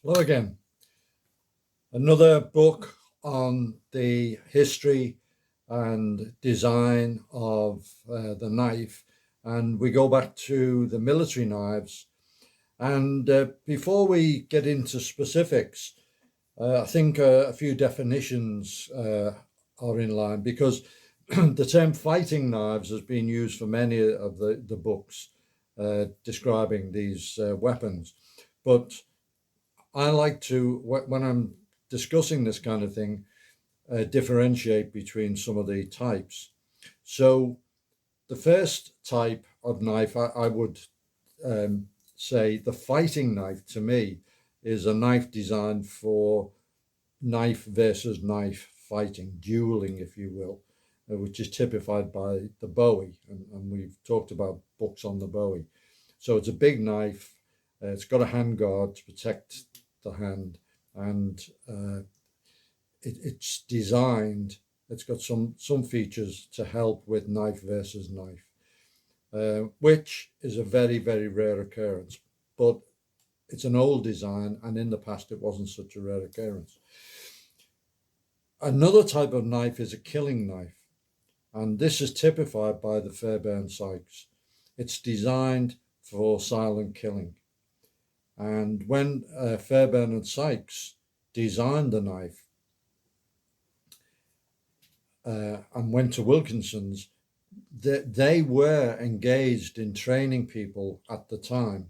Hello again. Another book on the history and design of the knife. And we go back to the military knives. And before we get into specifics, I think a few definitions are in line because the term fighting knives has been used for many of the books describing these weapons. But I like to, when I'm discussing this kind of thing, differentiate between some of the types. So the first type of knife, I would say the fighting knife to me is a knife designed for knife versus knife fighting, dueling, if you will, which is typified by the Bowie. And we've talked about books on the Bowie. So it's a big knife. It's got a handguard to protect the hand, and it's designed. It's got some features to help with knife versus knife, which is a very rare occurrence. But it's an old design, and in the past it wasn't such a rare occurrence. Another type of knife is a killing knife, and this is typified by the Fairbairn Sykes. It's designed for silent killing. And when Fairbairn and Sykes designed the knife and went to Wilkinson's, they were engaged in training people at the time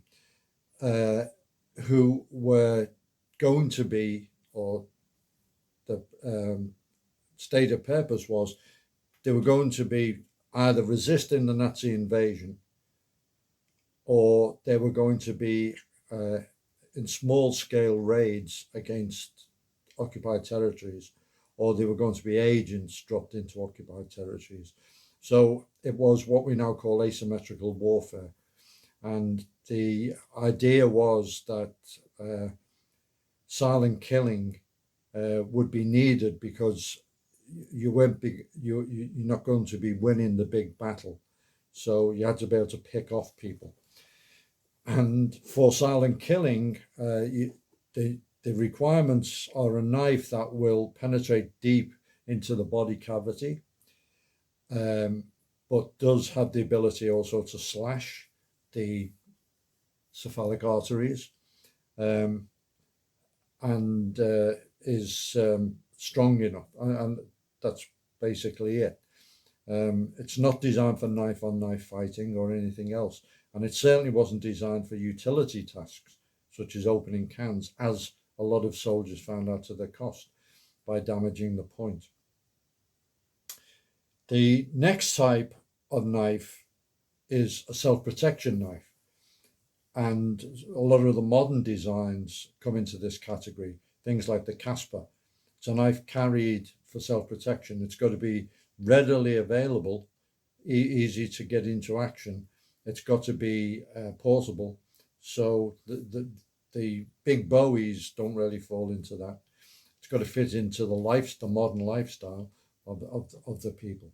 who were going to be, or the stated purpose was, they were going to be either resisting the Nazi invasion or they were going to be in small-scale raids against occupied territories, or they were going to be agents dropped into occupied territories. So it was what we now call asymmetrical warfare. And the idea was that silent killing would be needed because you're not going to be winning the big battle. So you had to be able to pick off people. And for silent killing, the requirements are a knife that will penetrate deep into the body cavity, but does have the ability also to slash the cephalic arteries, and is strong enough. And that's basically it. It's not designed for knife-on-knife fighting or anything else. And it certainly wasn't designed for utility tasks, such as opening cans, as a lot of soldiers found out to their cost by damaging the point. The next type of knife is a self-protection knife. And a lot of the modern designs come into this category, things like the Casper. It's a knife carried for self-protection. It's got to be readily available, easy to get into action. It's got to be portable. So the big Bowies don't really fall into that. It's got to fit into the modern lifestyle of the people.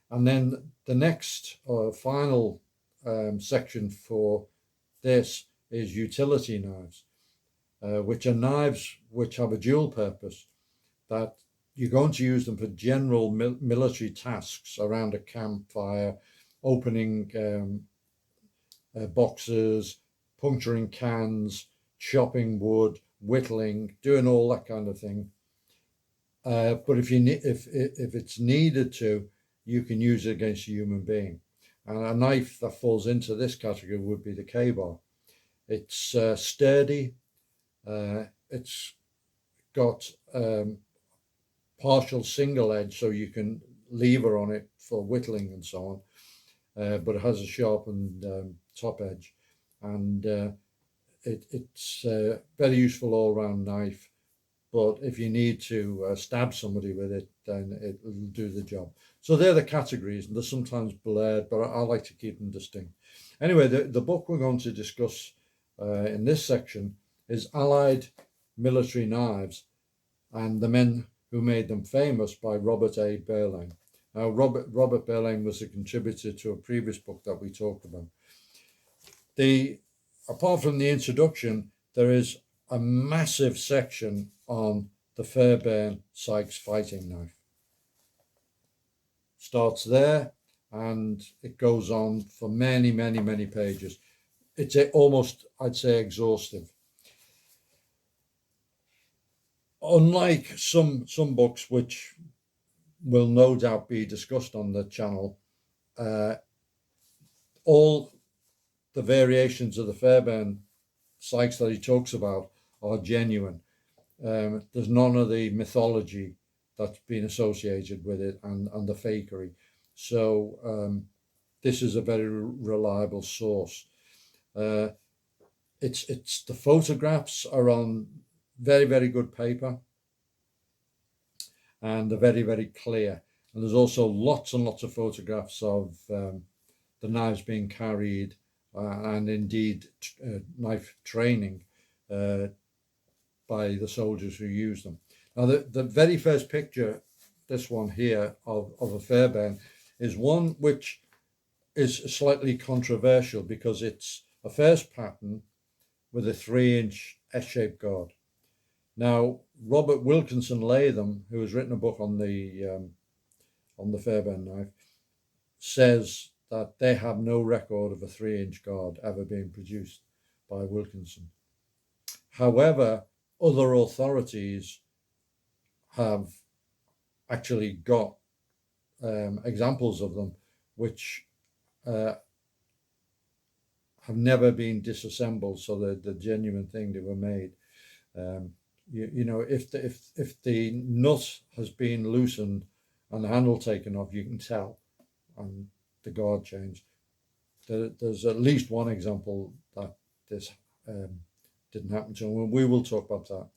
And then the next final section for this is utility knives, which are knives which have a dual purpose, that you're going to use them for general military tasks around a campfire, opening boxes, puncturing cans, chopping wood, whittling, doing all that kind of thing. But if it's needed to, you can use it against a human being. And a knife that falls into this category would be the K-bar. It's sturdy. It's got partial single edge, so you can lever on it for whittling and so on. But it has a sharpened top edge, and it's a very useful all-round knife. But if you need to stab somebody with it, then it will do the job. So they're the categories, and they're sometimes blurred, but I like to keep them distinct. Anyway, the book we're going to discuss in this section is Allied Military Knives and the Men Who Made Them Famous by Robert A. Buerlein. Now, Robert Buerlein was a contributor to a previous book that we talked about. Apart from the introduction, there is a massive section on the Fairbairn Sykes fighting knife. Starts there and it goes on for many, many, many pages. It's almost, I'd say, exhaustive. Unlike some books which will no doubt be discussed on the channel, all the variations of the Fairbairn Sykes that he talks about are genuine. There's none of the mythology that's been associated with it and the fakery. So this is a very reliable source. It's the photographs are on very, very good paper, and they're very, very clear. And there's also lots and lots of photographs of the knives being carried and indeed knife training by the soldiers who use them. Now, the very first picture, this one here of a Fairbairn, is one which is slightly controversial because it's a first pattern with a 3-inch S-shaped guard. Now, Robert Wilkinson Latham, who has written a book on the Fairbairn knife, says that they have no record of a 3-inch guard ever being produced by Wilkinson. However, other authorities have actually got examples of them which have never been disassembled, so the genuine thing, they were made. You know, if the nut has been loosened and the handle taken off, you can tell, and the guard changed. There's at least one example that this didn't happen to, and we will talk about that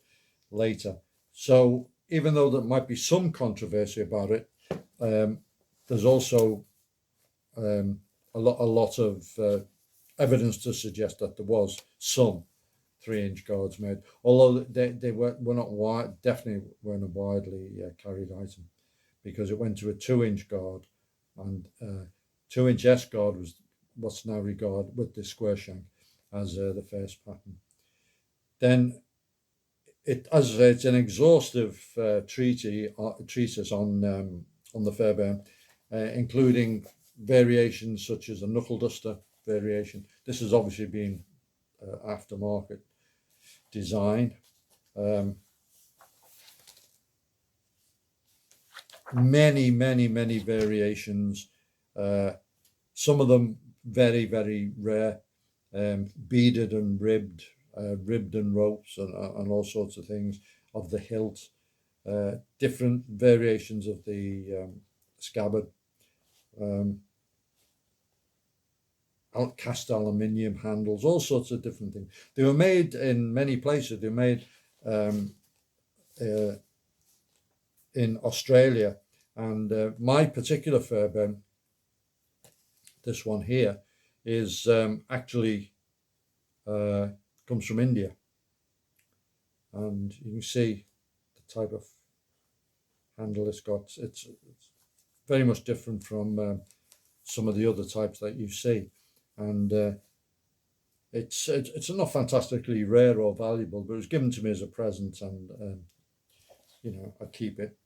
later. So even though there might be some controversy about it, there's also a lot of evidence to suggest that there was some 3-inch guards made, although they were not definitely weren't a widely carried item, because it went to a 2-inch guard, and 2-inch S guard was what's now regarded with the square shank as the first pattern. Then as I say, it's an exhaustive treatise on the Fairbairn, including variations such as a knuckle duster variation. This has obviously been aftermarket design. Many variations. Some of them very, very rare, beaded and ribbed and ropes and all sorts of things, of the hilt, different variations of the scabbard, cast aluminium handles, all sorts of different things. They were made in many places. They were made in Australia, and my particular Fairbairn, this one here, is actually comes from India, and you can see the type of handle it's got. It's very much different from some of the other types that you see, and it's not fantastically rare or valuable, but it was given to me as a present, and you know, I keep it.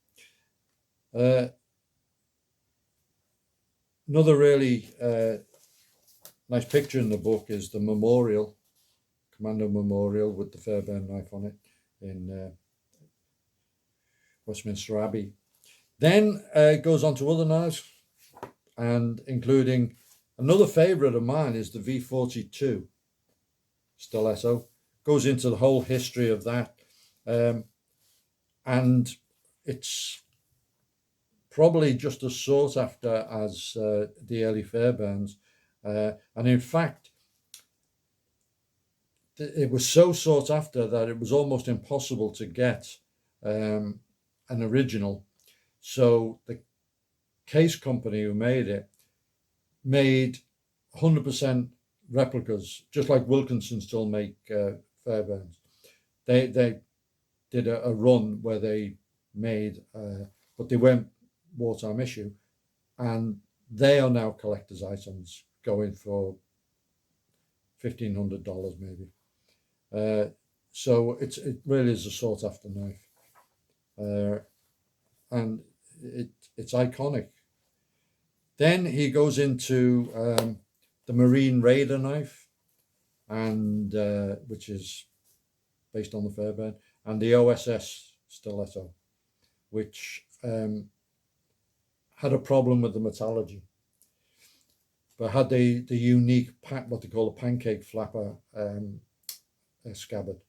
Another really nice picture in the book is the memorial, Commando Memorial, with the Fairbairn knife on it in Westminster Abbey. Then it goes on to other knives, and including another favourite of mine is the V42 Stiletto. Goes into the whole history of that, and it's probably just as sought after as the early Fairbairns, and in fact it was so sought after that it was almost impossible to get an original. So the case company who made it made 100% replicas, just like Wilkinson still make Fairbairns. They did a run where they made, but they weren't wartime issue, and they are now collector's items going for $1,500 maybe. So it really is a sought after knife, and it's iconic. Then he goes into the Marine Raider knife, and which is based on the Fairbairn, and the OSS Stiletto, which had a problem with the metallurgy, but had the unique what they call a pancake flapper scabbard.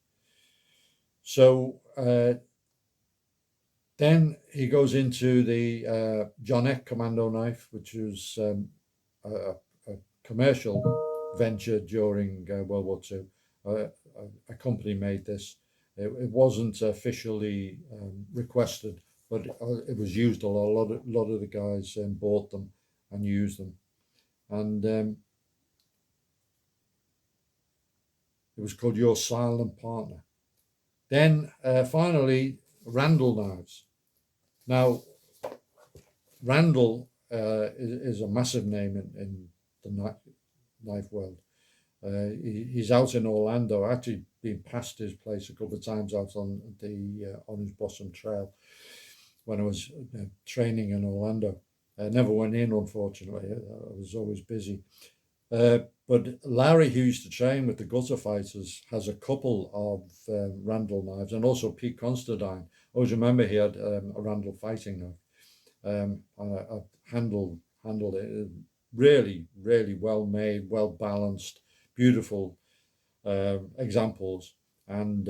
So then he goes into the John Eck Commando knife, which was a, a commercial venture during World War II. A company made this. It wasn't officially requested, but it was used a lot. A lot of the guys bought them and used them, and it was called Your Silent Partner. Then finally, Randall Knives. Now, Randall is a massive name in the knife world. He's out in Orlando. I've actually been past his place a couple of times out on the Orange Blossom Trail when I was training in Orlando. I never went in, unfortunately. I was always busy. But Larry, who used to train with the Gutterfighters, has a couple of Randall knives, and also Pete Constantine. I always remember he had a Randall fighting knife. I handled it. Really, really well made, well balanced, beautiful examples, and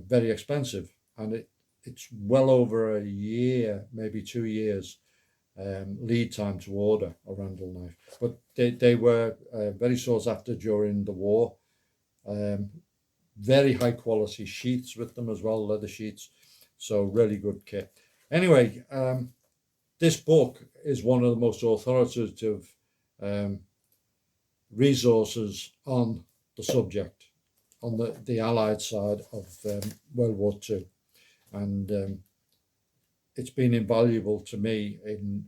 very expensive. And it's well over a year, maybe 2 years lead time to order a Randall knife. But they were very sought after during the war. Very high quality sheaths with them as well, leather sheaths. So really good kit. Anyway, this book is one of the most authoritative resources on the subject, on the Allied side of World War II. And it's been invaluable to me in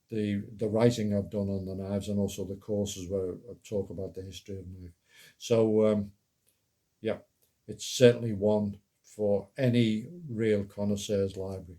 the writing I've done on the knives, and also the courses where I talk about the history of knife. So yeah, it's certainly one for any real connoisseur's library.